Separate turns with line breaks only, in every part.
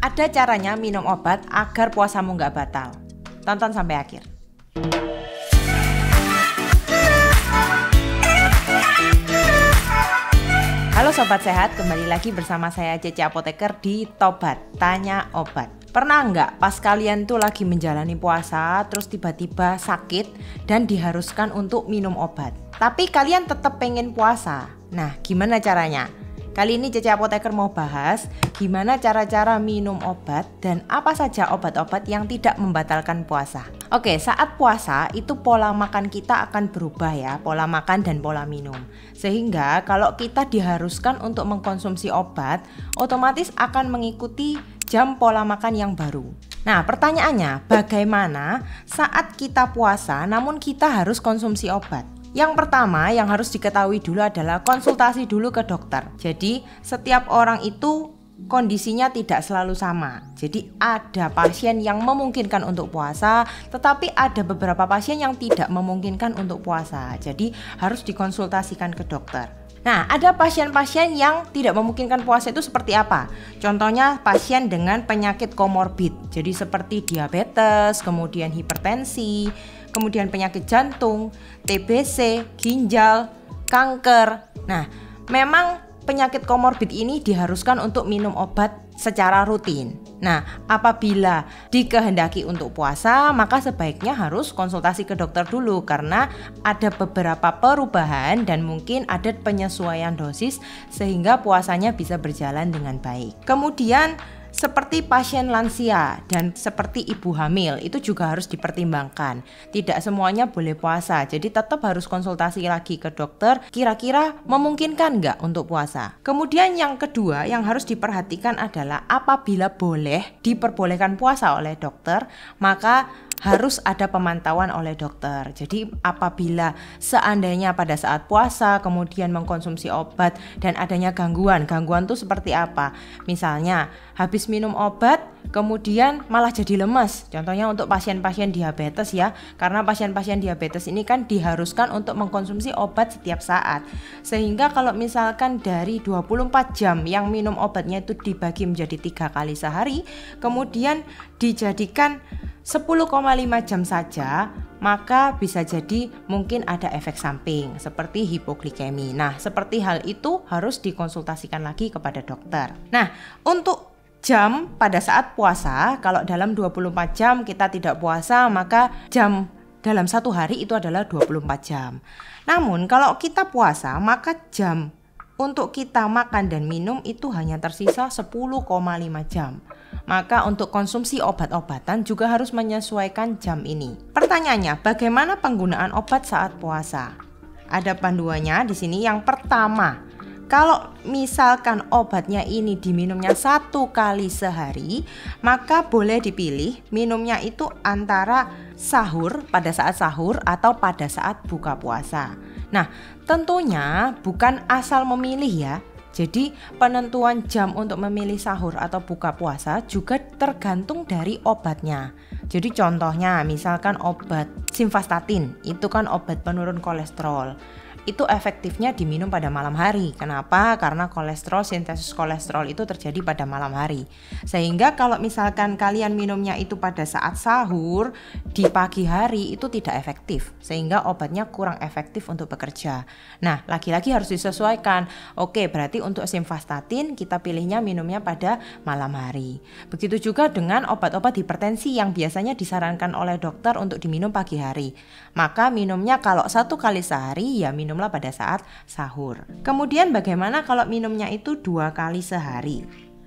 Ada caranya minum obat agar puasamu nggak batal. Tonton sampai akhir. Halo Sobat Sehat, kembali lagi bersama saya Cece Apoteker di Tobat Tanya Obat. Pernah nggak pas kalian tuh lagi menjalani puasa, terus tiba-tiba sakit dan diharuskan untuk minum obat, tapi kalian tetap pengen puasa? Nah, gimana caranya? Kali ini Cece Apoteker mau bahas gimana cara-cara minum obat dan apa saja obat-obat yang tidak membatalkan puasa. Oke, saat puasa itu pola makan kita akan berubah ya, pola makan dan pola minum. Sehingga kalau kita diharuskan untuk mengkonsumsi obat, otomatis akan mengikuti jam pola makan yang baru. Nah, pertanyaannya, bagaimana saat kita puasa namun kita harus konsumsi obat? Yang pertama yang harus diketahui dulu adalah konsultasi dulu ke dokter. Jadi setiap orang itu kondisinya tidak selalu sama. Jadi ada pasien yang memungkinkan untuk puasa, tetapi ada beberapa pasien yang tidak memungkinkan untuk puasa. Jadi harus dikonsultasikan ke dokter. Nah, ada pasien-pasien yang tidak memungkinkan puasa itu seperti apa? Contohnya pasien dengan penyakit komorbid. Jadi seperti diabetes, kemudian hipertensi, kemudian penyakit jantung, TBC, ginjal, kanker. Nah, memang penyakit komorbid ini diharuskan untuk minum obat secara rutin. Nah, apabila dikehendaki untuk puasa, maka sebaiknya harus konsultasi ke dokter dulu karena ada beberapa perubahan dan mungkin ada penyesuaian dosis sehingga puasanya bisa berjalan dengan baik. Kemudian seperti pasien lansia dan seperti ibu hamil itu juga harus dipertimbangkan. Tidak semuanya boleh puasa, jadi tetap harus konsultasi lagi ke dokter kira-kira memungkinkan nggak untuk puasa. Kemudian yang kedua yang harus diperhatikan adalah apabila boleh diperbolehkan puasa oleh dokter, maka harus ada pemantauan oleh dokter. Jadi apabila seandainya pada saat puasa kemudian mengkonsumsi obat dan adanya gangguan itu seperti apa? Misalnya habis minum obat kemudian malah jadi lemas. Contohnya untuk pasien-pasien diabetes ya, karena pasien-pasien diabetes ini kan diharuskan untuk mengkonsumsi obat setiap saat. Sehingga kalau misalkan dari 24 jam yang minum obatnya itu dibagi menjadi 3 kali sehari, kemudian dijadikan 10,5 jam saja, maka bisa jadi mungkin ada efek samping seperti hipoglikemi. Nah, seperti hal itu harus dikonsultasikan lagi kepada dokter. Nah, untuk jam pada saat puasa, kalau dalam 24 jam kita tidak puasa, maka jam dalam satu hari itu adalah 24 jam. Namun kalau kita puasa, maka jam untuk kita makan dan minum itu hanya tersisa 10,5 jam. Maka untuk konsumsi obat-obatan juga harus menyesuaikan jam ini. Pertanyaannya, bagaimana penggunaan obat saat puasa? Ada panduannya di sini. Yang pertama, kalau misalkan obatnya ini diminumnya 1 kali sehari, maka boleh dipilih minumnya itu antara sahur, pada saat sahur atau pada saat buka puasa. Nah, tentunya bukan asal memilih ya. Jadi penentuan jam untuk memilih sahur atau buka puasa juga tergantung dari obatnya. Jadi contohnya misalkan obat simvastatin, itu kan obat penurun kolesterol. Itu efektifnya diminum pada malam hari. Kenapa? Karena sintesis kolesterol itu terjadi pada malam hari. Sehingga kalau misalkan kalian minumnya itu pada saat sahur di pagi hari itu tidak efektif. Sehingga obatnya kurang efektif untuk bekerja. Nah, lagi-lagi harus disesuaikan. Oke, berarti untuk simvastatin kita pilihnya minumnya pada malam hari. Begitu juga dengan obat-obat hipertensi yang biasanya disarankan oleh dokter untuk diminum pagi hari. Maka minumnya kalau 1 kali sehari ya minumlah pada saat sahur. Kemudian bagaimana kalau minumnya itu 2 kali sehari?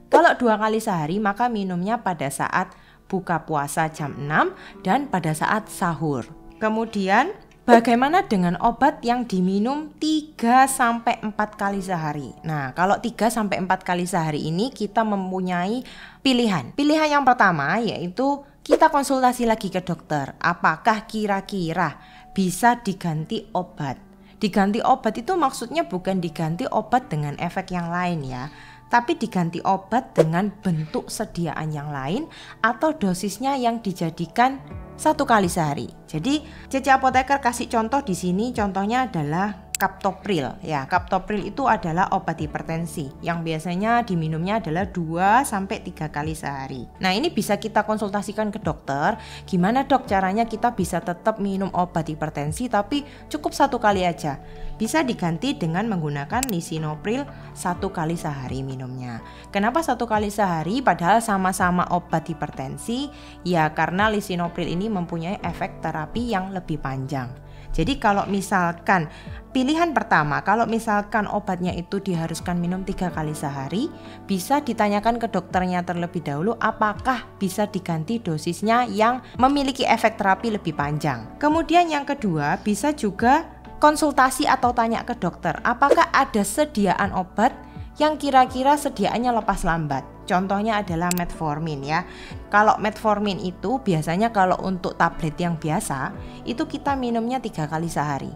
Kalau 2 kali sehari maka minumnya pada saat buka puasa jam 6 dan pada saat sahur. Kemudian bagaimana dengan obat yang diminum 3-4 kali sehari? Nah, kalau 3-4 kali sehari ini kita mempunyai pilihan. Pilihan yang pertama yaitu kita konsultasi lagi ke dokter. Apakah kira-kira bisa diganti obat? Diganti obat itu maksudnya bukan diganti obat dengan efek yang lain ya, tapi diganti obat dengan bentuk sediaan yang lain atau dosisnya yang dijadikan 1 kali sehari. Jadi Cece Apoteker kasih contoh di sini. Contohnya adalah captopril ya. Captopril itu adalah obat hipertensi yang biasanya diminumnya adalah 2-3 kali sehari. Nah, ini bisa kita konsultasikan ke dokter. Gimana dok caranya kita bisa tetap minum obat hipertensi tapi cukup 1 kali aja. Bisa diganti dengan menggunakan lisinopril 1 kali sehari minumnya. Kenapa 1 kali sehari padahal sama-sama obat hipertensi? Ya karena lisinopril ini mempunyai efek terapi yang lebih panjang. Jadi kalau misalkan pilihan pertama, kalau misalkan obatnya itu diharuskan minum 3 kali sehari, bisa ditanyakan ke dokternya terlebih dahulu apakah bisa diganti dosisnya yang memiliki efek terapi lebih panjang. Kemudian yang kedua, bisa juga konsultasi atau tanya ke dokter apakah ada sediaan obat yang kira-kira sediaannya lepas lambat. Contohnya adalah metformin ya. Kalau metformin itu biasanya kalau untuk tablet yang biasa itu kita minumnya 3 kali sehari.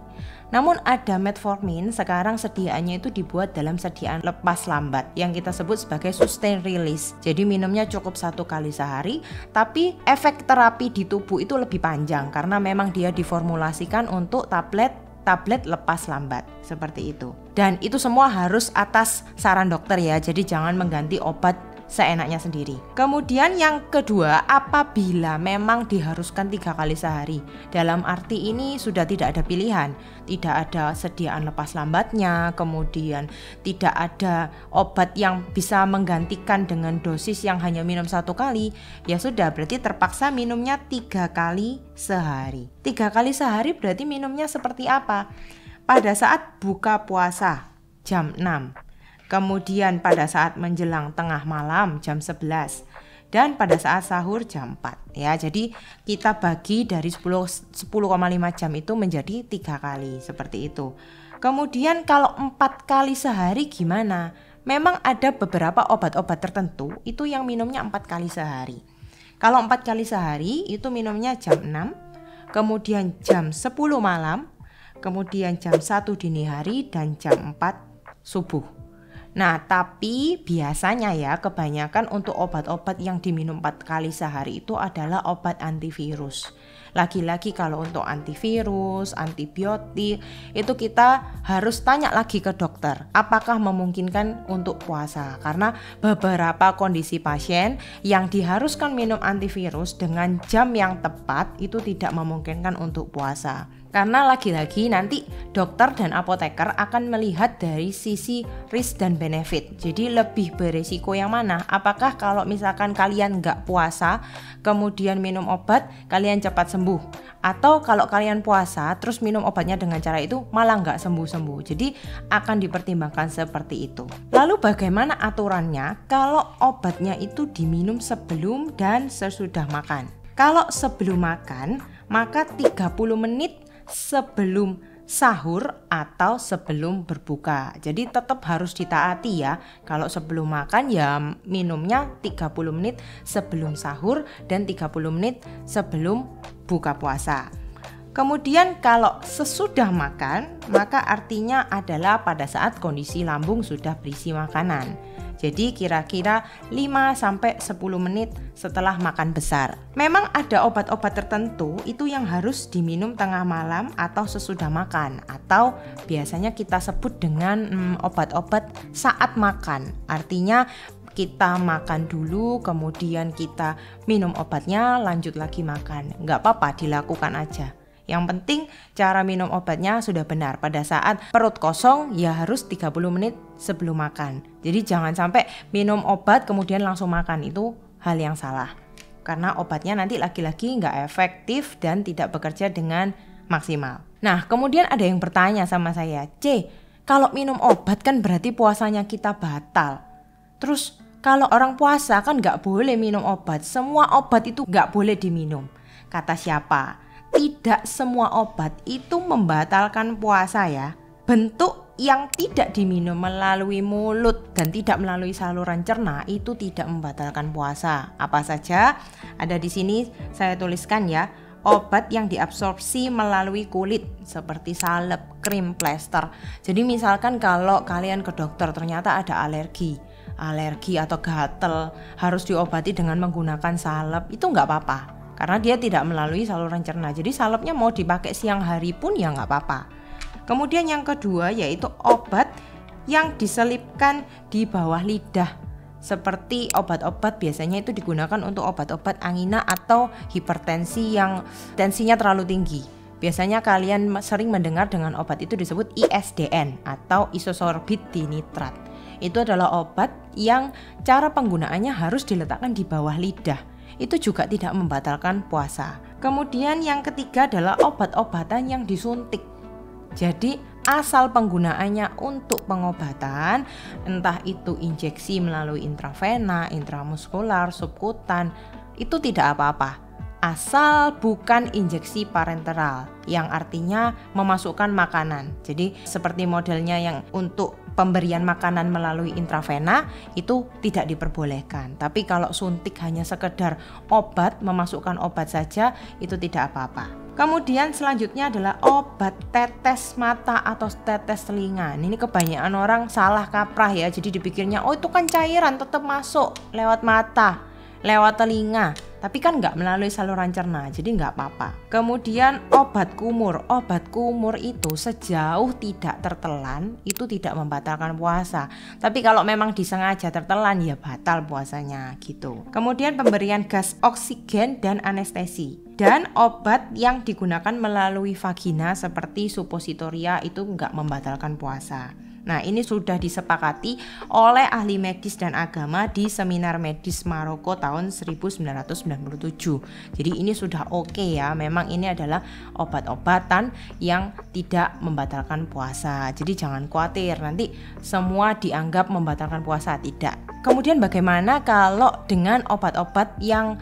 Namun ada metformin sekarang sediaannya itu dibuat dalam sediaan lepas lambat yang kita sebut sebagai sustain release. Jadi minumnya cukup 1 kali sehari, tapi efek terapi di tubuh itu lebih panjang karena memang dia diformulasikan untuk tablet lepas lambat seperti itu. Dan itu semua harus atas saran dokter ya. Jadi jangan mengganti obat seenaknya sendiri. Kemudian yang kedua, apabila memang diharuskan 3 kali sehari, dalam arti ini sudah tidak ada pilihan, tidak ada sediaan lepas lambatnya, kemudian tidak ada obat yang bisa menggantikan dengan dosis yang hanya minum 1 kali, ya sudah berarti terpaksa minumnya 3 kali sehari. 3 kali sehari berarti minumnya seperti apa? Pada saat buka puasa jam 6. Kemudian pada saat menjelang tengah malam jam 11 dan pada saat sahur jam 4 ya. Jadi kita bagi dari 10,5 jam itu menjadi 3 kali seperti itu. Kemudian kalau 4 kali sehari gimana? Memang ada beberapa obat-obat tertentu itu yang minumnya 4 kali sehari. Kalau 4 kali sehari itu minumnya jam 6, kemudian jam 10 malam, kemudian jam 1 dini hari dan jam 4 subuh. Nah, tapi biasanya ya kebanyakan untuk obat-obat yang diminum 4 kali sehari itu adalah obat antivirus. Lagi-lagi kalau untuk antivirus, antibiotik, itu kita harus tanya lagi ke dokter apakah memungkinkan untuk puasa. Karena beberapa kondisi pasien yang diharuskan minum antivirus dengan jam yang tepat itu tidak memungkinkan untuk puasa. Karena lagi-lagi nanti dokter dan apoteker akan melihat dari sisi risk dan benefit. Jadi lebih beresiko yang mana? Apakah kalau misalkan kalian nggak puasa, kemudian minum obat, kalian cepat sembuh? Atau kalau kalian puasa, terus minum obatnya dengan cara itu malah nggak sembuh-sembuh? Jadi akan dipertimbangkan seperti itu. Lalu bagaimana aturannya kalau obatnya itu diminum sebelum dan sesudah makan? Kalau sebelum makan, maka 30 menit sebelum sahur atau sebelum berbuka. Jadi tetap harus ditaati ya. Kalau sebelum makan ya minumnya 30 menit sebelum sahur dan 30 menit sebelum buka puasa. Kemudian kalau sesudah makan, maka artinya adalah pada saat kondisi lambung sudah berisi makanan. Jadi kira-kira 5-10 menit setelah makan besar. Memang ada obat-obat tertentu itu yang harus diminum tengah malam atau sesudah makan, atau biasanya kita sebut dengan obat-obat saat makan. Artinya kita makan dulu, kemudian kita minum obatnya, lanjut lagi makan. Nggak apa-apa, dilakukan aja. Yang penting cara minum obatnya sudah benar. Pada saat perut kosong ya harus 30 menit sebelum makan. Jadi jangan sampai minum obat kemudian langsung makan, itu hal yang salah. Karena obatnya nanti lagi-lagi nggak efektif dan tidak bekerja dengan maksimal. Nah, kemudian ada yang bertanya sama saya, kalau minum obat kan berarti puasanya kita batal. Terus kalau orang puasa kan nggak boleh minum obat. Semua obat itu nggak boleh diminum. Kata siapa? Tidak semua obat itu membatalkan puasa ya. Bentuk yang tidak diminum melalui mulut dan tidak melalui saluran cerna itu tidak membatalkan puasa. Apa saja? Ada di sini saya tuliskan ya. Obat yang diabsorpsi melalui kulit seperti salep, krim, plester. Jadi misalkan kalau kalian ke dokter ternyata ada alergi atau gatal, harus diobati dengan menggunakan salep, itu nggak apa-apa. Karena dia tidak melalui saluran cerna. Jadi salepnya mau dipakai siang hari pun ya nggak apa-apa. Kemudian yang kedua yaitu obat yang diselipkan di bawah lidah. Seperti obat-obat biasanya itu digunakan untuk obat-obat angina atau hipertensi yang tensinya terlalu tinggi. Biasanya kalian sering mendengar dengan obat itu disebut ISDN atau isosorbit dinitrat. Itu adalah obat yang cara penggunaannya harus diletakkan di bawah lidah. Itu juga tidak membatalkan puasa. Kemudian yang ketiga adalah obat-obatan yang disuntik. Jadi asal penggunaannya untuk pengobatan, entah itu injeksi melalui intravena, intramuskular, subkutan, itu tidak apa-apa. Asal bukan injeksi parenteral, yang artinya memasukkan makanan. Jadi seperti modelnya yang untuk pemberian makanan melalui intravena itu tidak diperbolehkan. Tapi kalau suntik hanya sekedar obat, memasukkan obat saja, itu tidak apa-apa. Kemudian selanjutnya adalah obat tetes mata atau tetes telinga. Ini kebanyakan orang salah kaprah ya. Jadi dipikirnya, oh itu kan cairan tetap masuk lewat mata, lewat telinga. Tapi kan nggak melalui saluran cerna, jadi nggak apa-apa. Kemudian obat kumur itu sejauh tidak tertelan itu tidak membatalkan puasa. Tapi kalau memang disengaja tertelan ya batal puasanya gitu. Kemudian pemberian gas oksigen dan anestesi. Dan obat yang digunakan melalui vagina seperti suppositoria itu nggak membatalkan puasa. Nah, ini sudah disepakati oleh ahli medis dan agama di Seminar Medis Maroko tahun 1997. Jadi ini sudah oke ya, memang ini adalah obat-obatan yang tidak membatalkan puasa. Jadi jangan khawatir nanti semua dianggap membatalkan puasa, tidak. Kemudian bagaimana kalau dengan obat-obat yang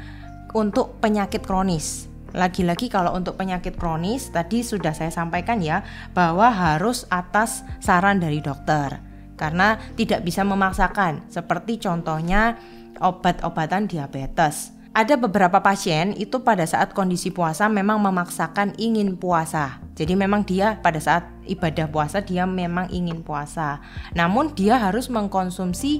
untuk penyakit kronis? Lagi-lagi kalau untuk penyakit kronis tadi sudah saya sampaikan ya, bahwa harus atas saran dari dokter, karena tidak bisa memaksakan. Seperti contohnya obat-obatan diabetes. Ada beberapa pasien itu pada saat kondisi puasa memang memaksakan ingin puasa. Jadi memang dia pada saat ibadah puasa dia memang ingin puasa. Namun dia harus mengkonsumsi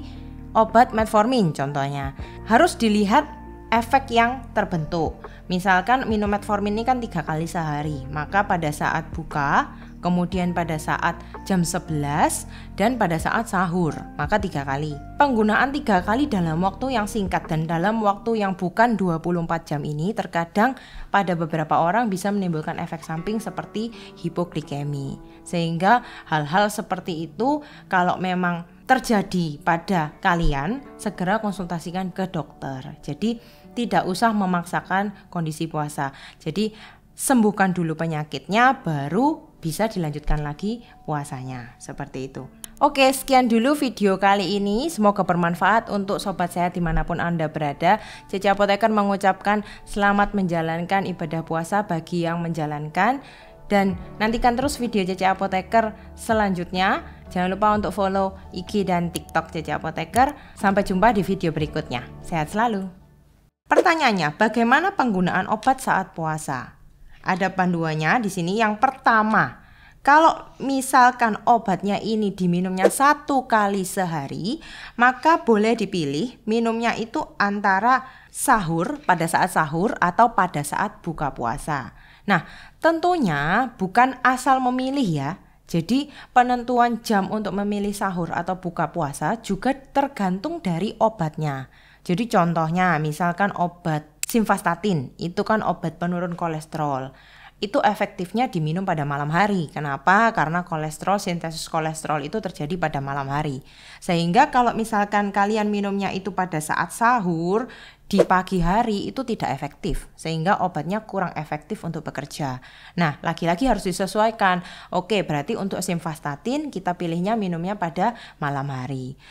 obat metformin contohnya. Harus dilihat efek yang terbentuk. Misalkan minum metformin ini kan 3 kali sehari, maka pada saat buka, kemudian pada saat jam 11, dan pada saat sahur, maka 3 kali. Penggunaan 3 kali dalam waktu yang singkat dan dalam waktu yang bukan 24 jam ini terkadang pada beberapa orang bisa menimbulkan efek samping seperti hipoglikemi. Sehingga hal-hal seperti itu kalau memang terjadi pada kalian, segera konsultasikan ke dokter. Jadi tidak usah memaksakan kondisi puasa. Jadi sembuhkan dulu penyakitnya, baru bisa dilanjutkan lagi puasanya. Seperti itu. Oke, sekian dulu video kali ini. Semoga bermanfaat untuk sobat sehat dimanapun Anda berada. Cece Apoteker mengucapkan selamat menjalankan ibadah puasa bagi yang menjalankan. Dan nantikan terus video Cece Apoteker selanjutnya. Jangan lupa untuk follow IG dan TikTok Cece Apoteker. Sampai jumpa di video berikutnya. Sehat selalu. Pertanyaannya, bagaimana penggunaan obat saat puasa? Ada panduannya di sini. Yang pertama, kalau misalkan obatnya ini diminumnya 1 kali sehari, maka boleh dipilih minumnya itu antara sahur, pada saat sahur atau pada saat buka puasa. Nah, tentunya bukan asal memilih ya. Jadi penentuan jam untuk memilih sahur atau buka puasa juga tergantung dari obatnya. Jadi contohnya misalkan obat simvastatin, itu kan obat penurun kolesterol. Itu efektifnya diminum pada malam hari. Kenapa? Karena kolesterol, sintesis kolesterol itu terjadi pada malam hari. Sehingga kalau misalkan kalian minumnya itu pada saat sahur, di pagi hari itu tidak efektif, sehingga obatnya kurang efektif untuk bekerja. Nah, lagi-lagi harus disesuaikan. Oke, berarti untuk simvastatin kita pilihnya minumnya pada malam hari.